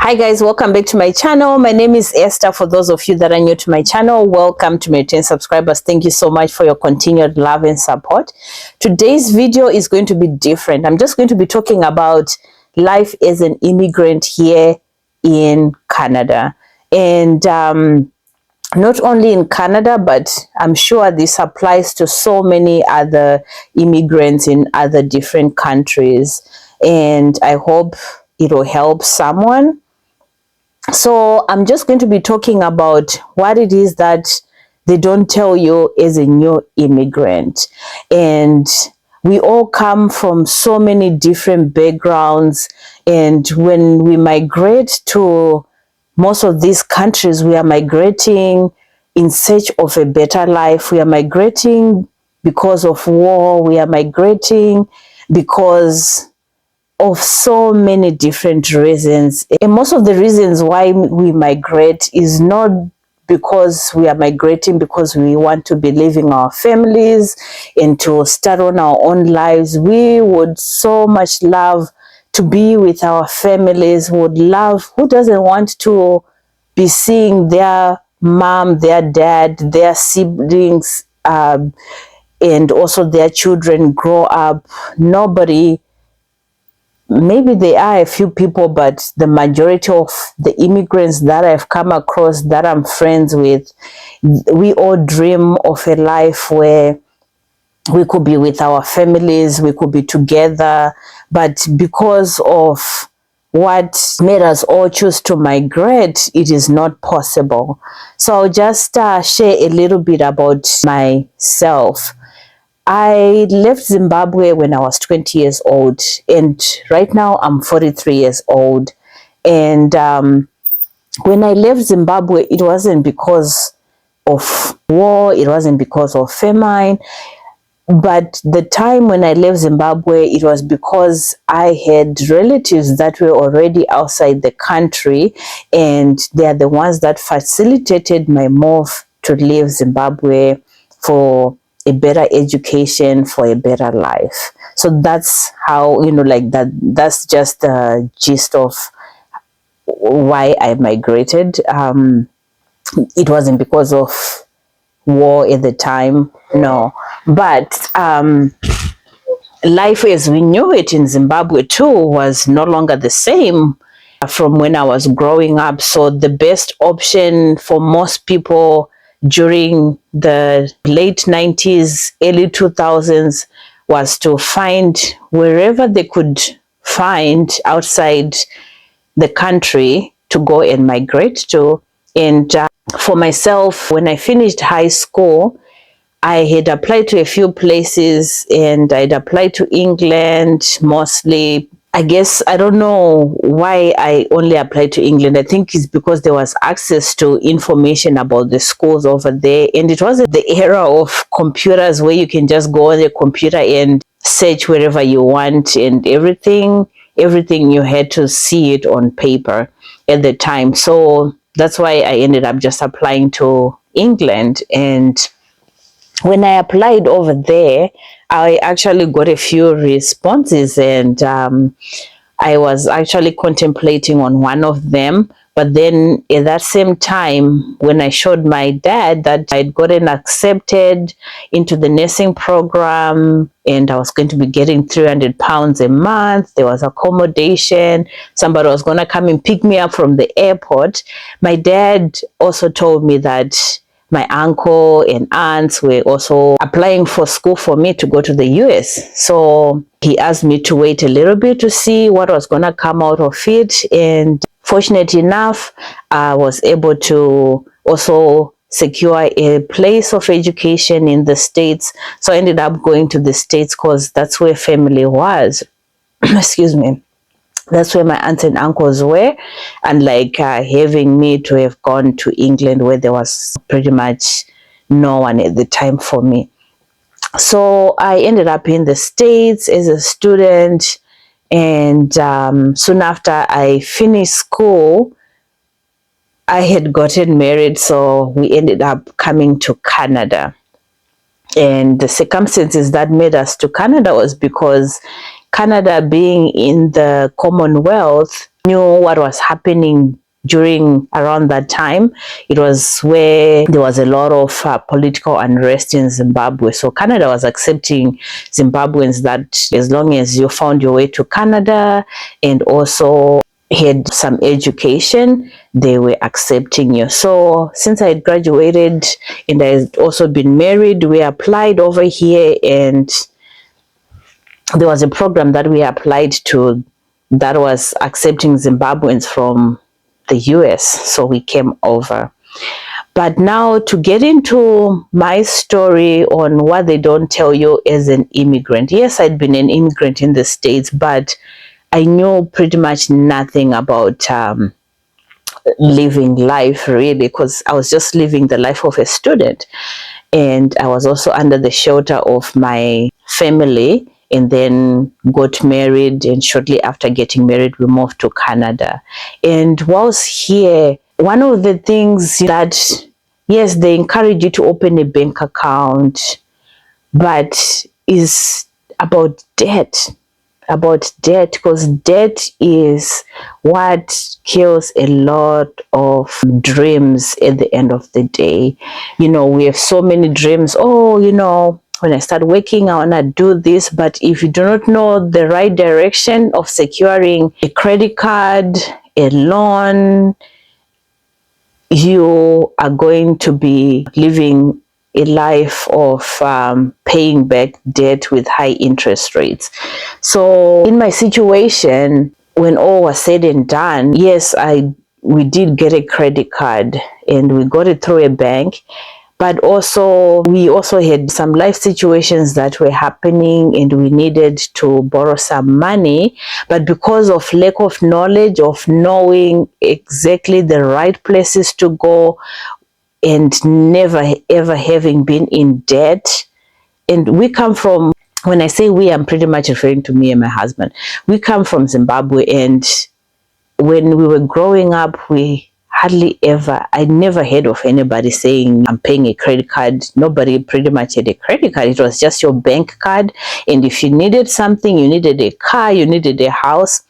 Hi guys, welcome back to my channel. My name is Esther. For those of you that are new to my channel, welcome to my 10 subscribers. Thank you so much for your continued love and support. Today's video is going to be different. I'm just going to be talking about life as an immigrant here in Canada. And not only in Canada, but I'm sure this applies to so many other immigrants in other different countries. And I hope it will help someone. So I'm just going to be talking about what it is that they don't tell you as a new immigrant. And we all come from so many different backgrounds. And when we migrate to most of these countries, we are migrating in search of a better life. We are migrating because of war. We are migrating because of so many different reasons. And most of the reasons why we migrate is not because we are migrating because we want to be leaving our families and to start on our own lives. We would so much love to be with our families, would love, who doesn't want to be seeing their mom, their dad, their siblings, and also their children grow up. Nobody, maybe there are a few people, but the majority of the immigrants that I've come across, that I'm friends with, we all dream of a life where we could be with our families, we could be together, but because of what made us all choose to migrate, it is not possible. So I'll just share a little bit about myself. I left Zimbabwe when I was 20 years old, and right now I'm 43 years old. And when I left Zimbabwe, it wasn't because of war, it wasn't because of famine, but the time when I left Zimbabwe, it was because I had relatives that were already outside the country, and they are the ones that facilitated my move to leave Zimbabwe for a better education, for a better life. So that's how, that's just the gist of why I migrated. It wasn't because of war at the time, no. But life as we knew it in Zimbabwe too was no longer the same from when I was growing up. So the best option for most people during the late 90s, early 2000s was to find wherever they could find outside the country to go and migrate to. And for myself, when I finished high school, I had applied to a few places, and I'd applied to England mostly. I guess, I don't know why I only applied to England. I think it's because there was access to information about the schools over there. And it wasn't the era of computers where you can just go on the computer and search wherever you want, and everything you had to see it on paper at the time. So that's why I ended up just applying to England. And when I applied over there, I actually got a few responses, and I was actually contemplating on one of them. But then at that same time, when I showed my dad that I'd gotten accepted into the nursing program and I was going to be getting £300 a month, there was accommodation, somebody was going to come and pick me up from the airport, my dad also told me that my uncle and aunts were also applying for school for me to go to the US. So he asked me to wait a little bit to see what was going to come out of it. And fortunately enough, I was able to also secure a place of education in the States. So I ended up going to the States because that's where family was. Excuse me. That's where my aunts and uncles were, unlike having me to have gone to England where there was pretty much no one at the time for me. So I ended up in the States as a student, and soon after I finished school, I had gotten married, so we ended up coming to Canada. And the circumstances that made us to Canada was because Canada being in the Commonwealth, knew what was happening during around that time. It was where there was a lot of political unrest in Zimbabwe. So Canada was accepting Zimbabweans that as long as you found your way to Canada and also had some education, they were accepting you. So since I had graduated and I had also been married, we applied over here, and there was a program that we applied to that was accepting Zimbabweans from the US. So we came over. But now to get into my story on what they don't tell you as an immigrant. Yes, I'd been an immigrant in the States, but I knew pretty much nothing about living life, really, because I was just living the life of a student. And I was also under the shelter of my family, and then got married, and shortly after getting married we moved to Canada. And whilst here, one of the things that, yes, they encourage you to open a bank account, but is about debt, because debt is what kills a lot of dreams at the end of the day. You know, we have so many dreams. Oh, you know, when I start working, I want to do this. But if you do not know the right direction of securing a credit card, a loan, you are going to be living a life of paying back debt with high interest rates. So in my situation, when all was said and done, yes, we did get a credit card, and we got it through a bank. But also, we also had some life situations that were happening, and we needed to borrow some money. But because of lack of knowledge, of knowing exactly the right places to go, and never ever having been in debt. And we come from, when I say we, I'm pretty much referring to me and my husband. We come from Zimbabwe, and when we were growing up, we hardly ever, I never heard of anybody saying I'm paying a credit card. Nobody pretty much had a credit card. It was just your bank card. And if you needed something, you needed a car, you needed a house,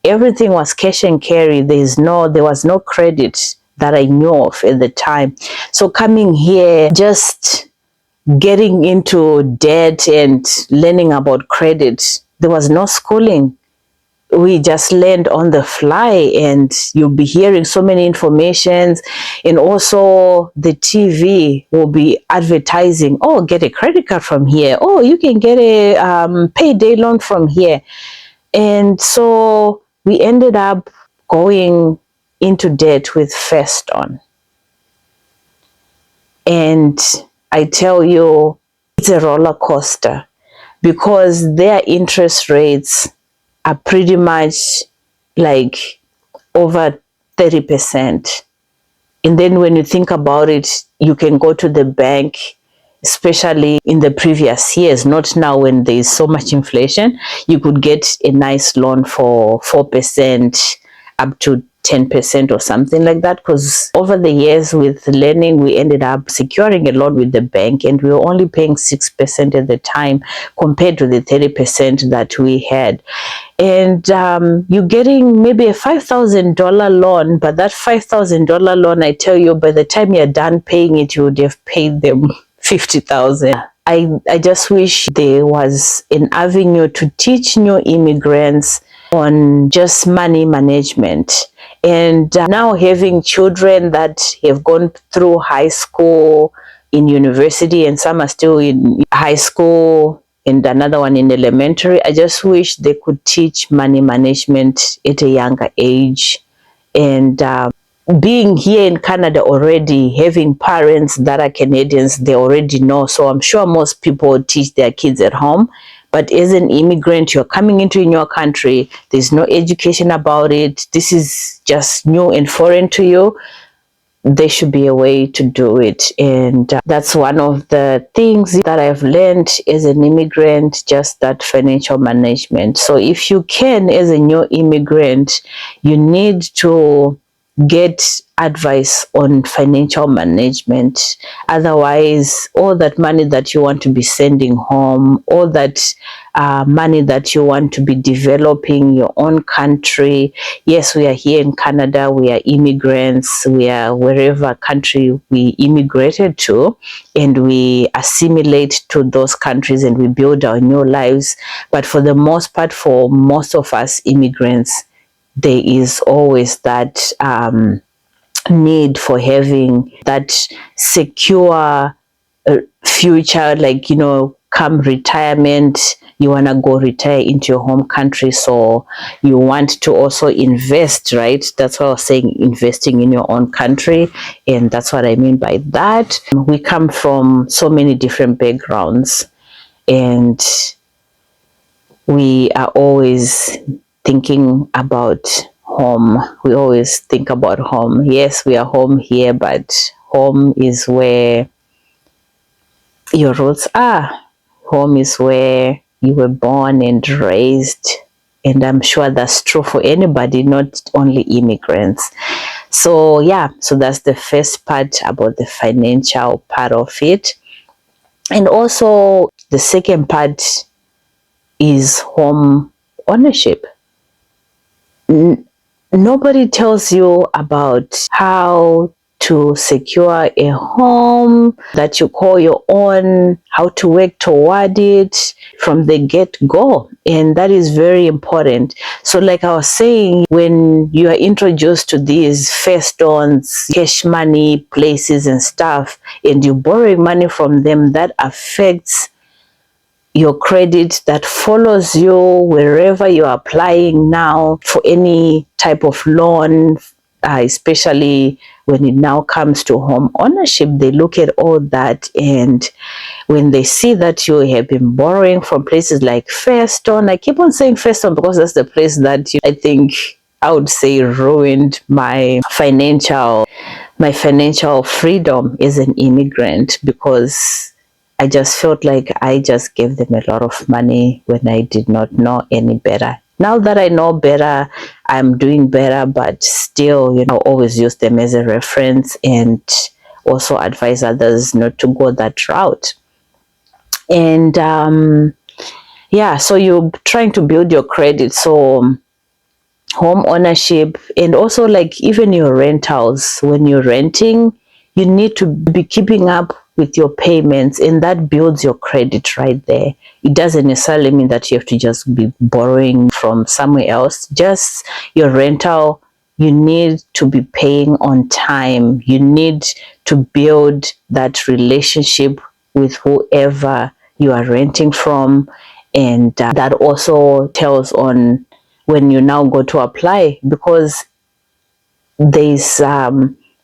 everything was cash and carry. There was no credit that I knew of at the time. So coming here, just getting into debt and learning about credit, there was no schooling. We just learned on the fly, and you'll be hearing so many informations. And also the TV will be advertising, oh, get a credit card from here. Oh, you can get a payday loan from here. And so we ended up going into debt with Feston. And I tell you, it's a roller coaster, because their interest rates are pretty much like over 30%. And then when you think about it, you can go to the bank, especially in the previous years, not now when there is so much inflation, you could get a nice loan for 4% up to 10% or something like that. Because over the years with learning, we ended up securing a loan with the bank, and we were only paying 6% at the time compared to the 30% that we had. And you're getting maybe a $5,000 loan, but that $5,000 loan, I tell you, by the time you're done paying it, you would have paid them $50,000. I just wish there was an avenue to teach new immigrants on just money management. And now having children that have gone through high school, in university, and some are still in high school, and another one in elementary, I just wish they could teach money management at a younger age. And being here in Canada already, having parents that are Canadians, they already know. So I'm sure most people teach their kids at home. But as an immigrant, you're coming into a new country, there's no education about it, this is just new and foreign to you. There should be a way to do it. And that's one of the things that I've learned as an immigrant, just that financial management. So if you can, as a new immigrant, you need to get advice on financial management. Otherwise, all that money that you want to be sending home, all that money that you want to be developing your own country. Yes, we are here in Canada, we are immigrants, we are wherever country we immigrated to, and we assimilate to those countries and we build our new lives. But for the most part, for most of us immigrants, there is always that need for having that secure future, like, come retirement, you want to go retire into your home country, so you want to also invest, right? That's what I was saying, investing in your own country, and that's what I mean by that. We come from so many different backgrounds, and we are always thinking about home. We always think about home. Yes, we are home here, but home is where your roots are. Home is where you were born and raised. And I'm sure that's true for anybody, not only immigrants. So yeah, so that's the first part about the financial part of it. And also the second part is home ownership. Nobody tells you about how to secure a home that you call your own, how to work toward it from the get-go. And that is very important. So like I was saying, when you are introduced to these first loans, cash money places and stuff, and you borrow money from them, that affects your credit, that follows you wherever you're applying now for any type of loan, especially when it now comes to home ownership. They look at all that, and when they see that you have been borrowing from places like Fairstone, I keep on saying Fairstone because that's the place that I think I would say ruined my financial freedom as an immigrant, because I just felt like I just gave them a lot of money when I did not know any better. Now that I know better, I'm doing better, but still, always use them as a reference and also advise others not to go that route. And yeah, so you're trying to build your credit. So home ownership, and also like even your rentals, when you're renting, you need to be keeping up with your payments, and that builds your credit right there. It doesn't necessarily mean that you have to just be borrowing from somewhere else. Just your rental, you need to be paying on time. You need to build that relationship with whoever you are renting from, and that also tells on when you now go to apply, because there's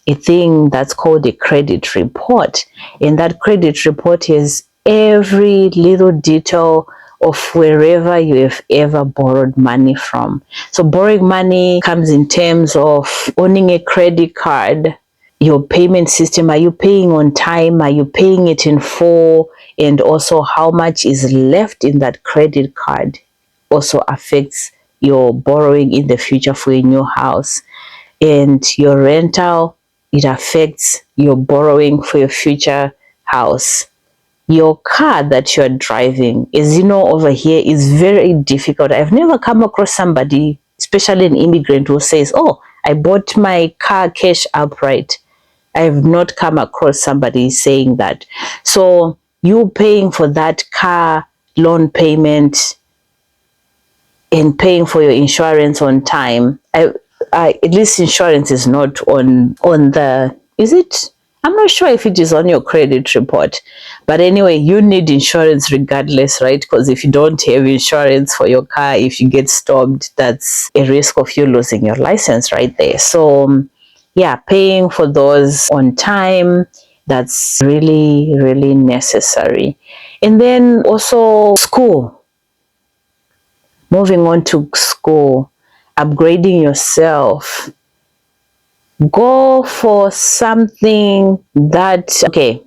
a thing that's called a credit report, and that credit report is every little detail of wherever you have ever borrowed money from. So borrowing money comes in terms of owning a credit card, your payment system. Are you paying on time? Are you paying it in full? And also how much is left in that credit card also affects your borrowing in the future for a new house. And your rental, it affects your borrowing for your future house. Your car that you're driving, as you know, over here is very difficult. I've never come across somebody, especially an immigrant, who says, oh, I bought my car cash outright. I've not come across somebody saying that. So you paying for that car loan payment and paying for your insurance on time. At least insurance is not on the, is it? I'm not sure if it is on your credit report. But anyway, you need insurance regardless, right? Because if you don't have insurance for your car, if you get stopped, that's a risk of you losing your license right there. So yeah, paying for those on time, that's really, really necessary. And then also school. Moving on to school, upgrading yourself. Go for something that, okay,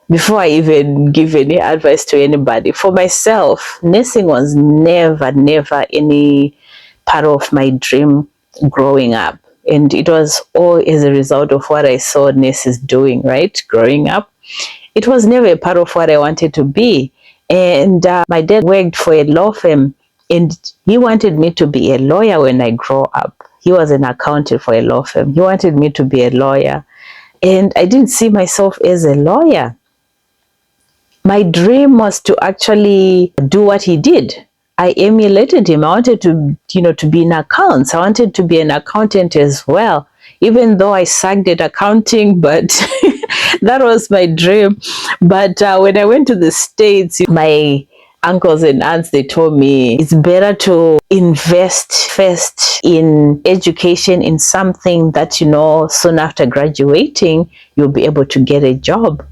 before I even give any advice to anybody, for myself, nursing was never any part of my dream growing up. And it was all as a result of what I saw nurses doing, right, growing up. It was never a part of what I wanted to be. And my dad worked for a law firm, and he wanted me to be a lawyer when I grow up. He was an accountant for a law firm. He wanted me to be a lawyer. And I didn't see myself as a lawyer. My dream was to actually do what he did. I emulated him. I wanted to, to be in accounts. I wanted to be an accountant as well, even though I sucked at accounting, but that was my dream. But when I went to the States, my uncles and aunts, they told me it's better to invest first in education, in something that, soon after graduating, you'll be able to get a job.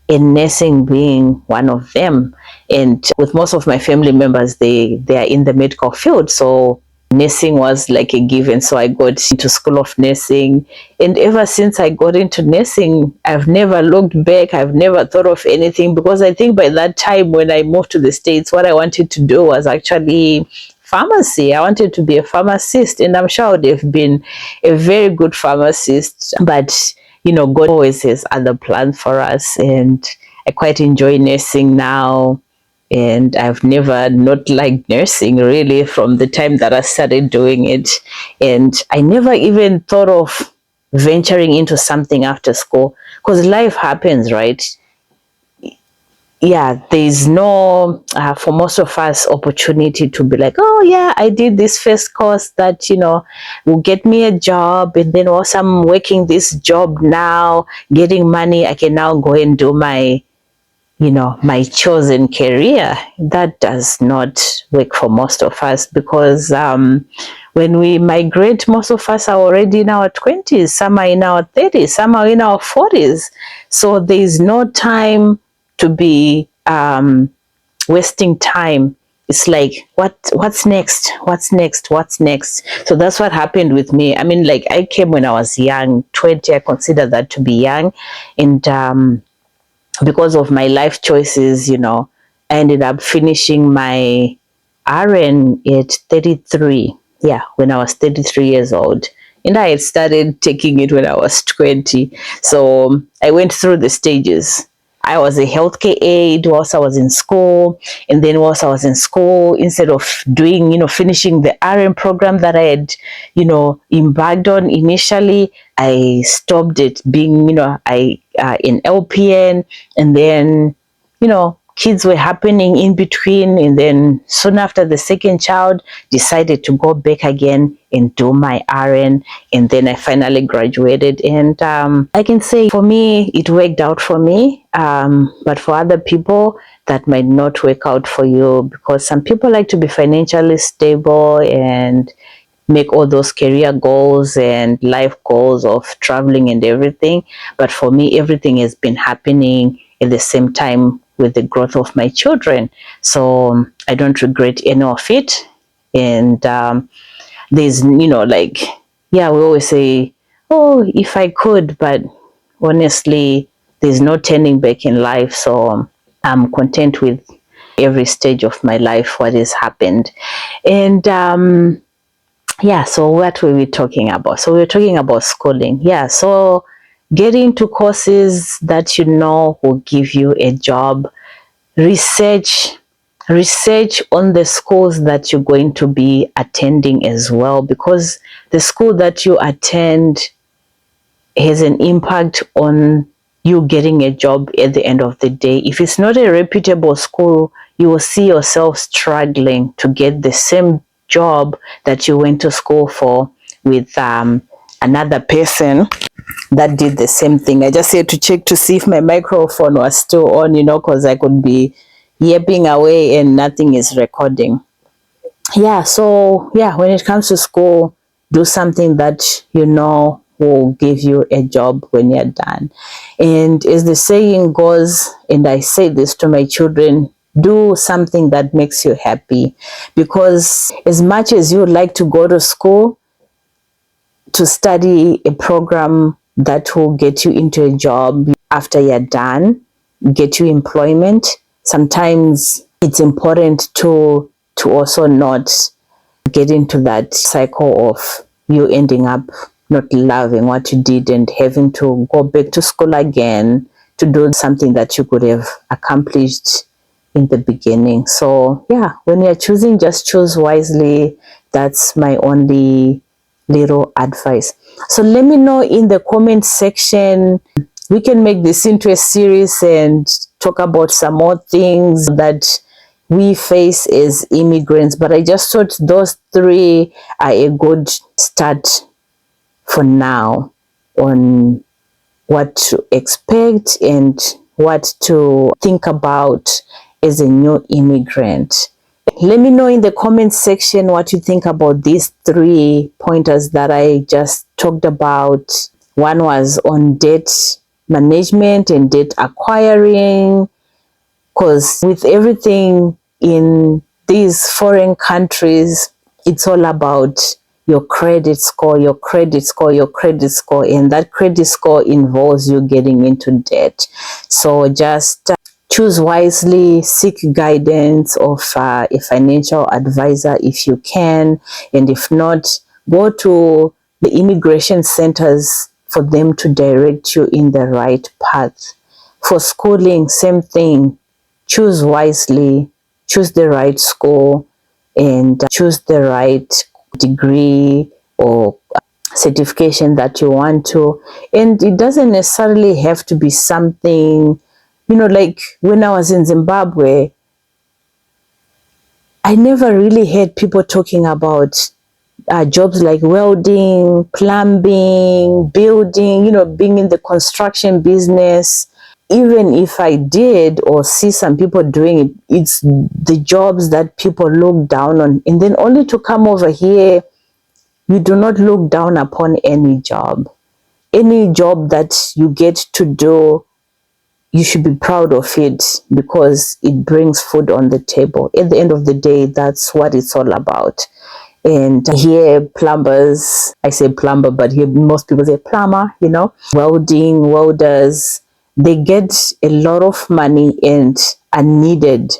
And nursing being one of them. And with most of my family members, they are in the medical field. So nursing was like a given. So I got into school of nursing. And ever since I got into nursing, I've never looked back. I've never thought of anything, because I think by that time when I moved to the States, what I wanted to do was actually pharmacy. I wanted to be a pharmacist, and I'm sure I would have been a very good pharmacist. But God always has other plans for us, and I quite enjoy nursing now. And I've never not liked nursing, really, from the time that I started doing it. And I never even thought of venturing into something after school, because life happens, right? Yeah, there's no, for most of us, opportunity to be like, oh yeah, I did this first course that, will get me a job. And then also I'm working this job now, getting money. I can now go and do my, my chosen career. That does not work for most of us, because when we migrate, most of us are already in our 20s, some are in our 30s, some are in our 40s. So there's no time to be wasting time. It's like, what's next? What's next? What's next? So that's what happened with me. I mean, like, I came when I was young, 20. I consider that to be young. And because of my life choices, I ended up finishing my RN at 33. Yeah, when I was 33 years old. And I had started taking it when I was 20. So I went through the stages. I was a healthcare aide whilst I was in school. And then whilst I was in school, instead of doing, finishing the RN program that I had, embarked on initially, I stopped it being, in LPN. And then, kids were happening in between. And then soon after the second child, decided to go back again and do my RN. And then I finally graduated. And I can say for me, it worked out for me. But for other people, that might not work out for you, because some people like to be financially stable and make all those career goals and life goals of traveling and everything. But for me, everything has been happening at the same time with the growth of my children. So I don't regret any of it. And there's, we always say, oh, if I could, but honestly, there's no turning back in life. So I'm content with every stage of my life, what has happened. And so what were we talking about? So we were talking about schooling. Yeah, so get into courses that will give you a job. Research on the schools that you're going to be attending as well, because the school that you attend has an impact on you getting a job at the end of the day. If it's not a reputable school, you will see yourself struggling to get the same job that you went to school for with another person that did the same thing. I just had to check to see if my microphone was still on, because I could be yapping away and nothing is recording. When it comes to school, do something that will give you a job when you're done. And as the saying goes, and I say this to my children, do something that makes you happy. Because as much as you would like to go to school to study a program that will get you into a job after you're done, get you employment, sometimes it's important to also not get into that cycle of you ending up not loving what you did and having to go back to school again to do something that you could have accomplished in the beginning. So yeah, when you're choosing, just choose wisely. That's my only little advice. So let me know in the comment section. We can make this into a series and talk about some more things that we face as immigrants, but I just thought those three are a good start for now on what to expect and what to think about as a new immigrant. Let me know in the comment section what you think about these 3 pointers that I just talked about. One was on debt management and debt acquiring, because with everything in these foreign countries, it's all about your credit score, your credit score, your credit score, and that credit score involves you getting into debt. So just choose wisely, seek guidance of a financial advisor if you can, and if not, go to the immigration centers for them to direct you in the right path. For schooling, same thing. Choose wisely, choose the right school, and choose the right degree or certification that you want to. And it doesn't necessarily have to be something, like when I was in Zimbabwe, I never really heard people talking about jobs like welding, plumbing, building, being in the construction business. Even if I did or see some people doing it, it's the jobs that people look down on. And then only to come over here, you do not look down upon any job. Any job that you get to do, you should be proud of it because it brings food on the table. At the end of the day, that's what it's all about. And here, plumbers, I say plumber, but here most people say plumber, welding, welders, they get a lot of money and are needed.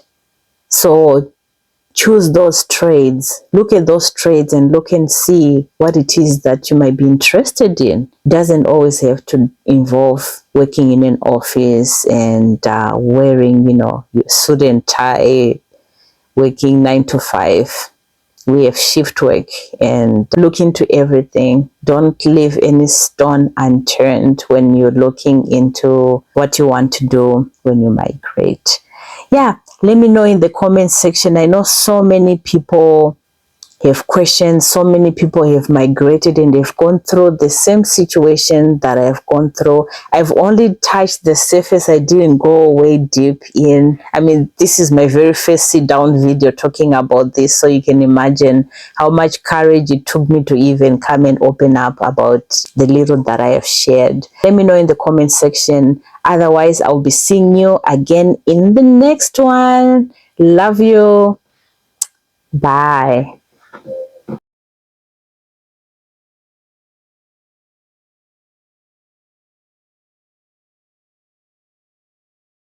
So choose those trades, look at those trades and look and see what it is that you might be interested in. Doesn't always have to involve working in an office and wearing, your suit and tie, working 9 to 5. We have shift work, and look into everything. Don't leave any stone unturned when you're looking into what you want to do when you migrate. Yeah, let me know in the comment section. I know so many people have questions, so many people have migrated and they've gone through the same situation that I've gone through. I've only touched the surface. I didn't go way deep in. I mean, this is my very first sit down video talking about this, so you can imagine how much courage it took me to even come and open up about the little that I have shared. Let me know in the comment section. Otherwise, I'll be seeing you again in the next one. Love you. Bye.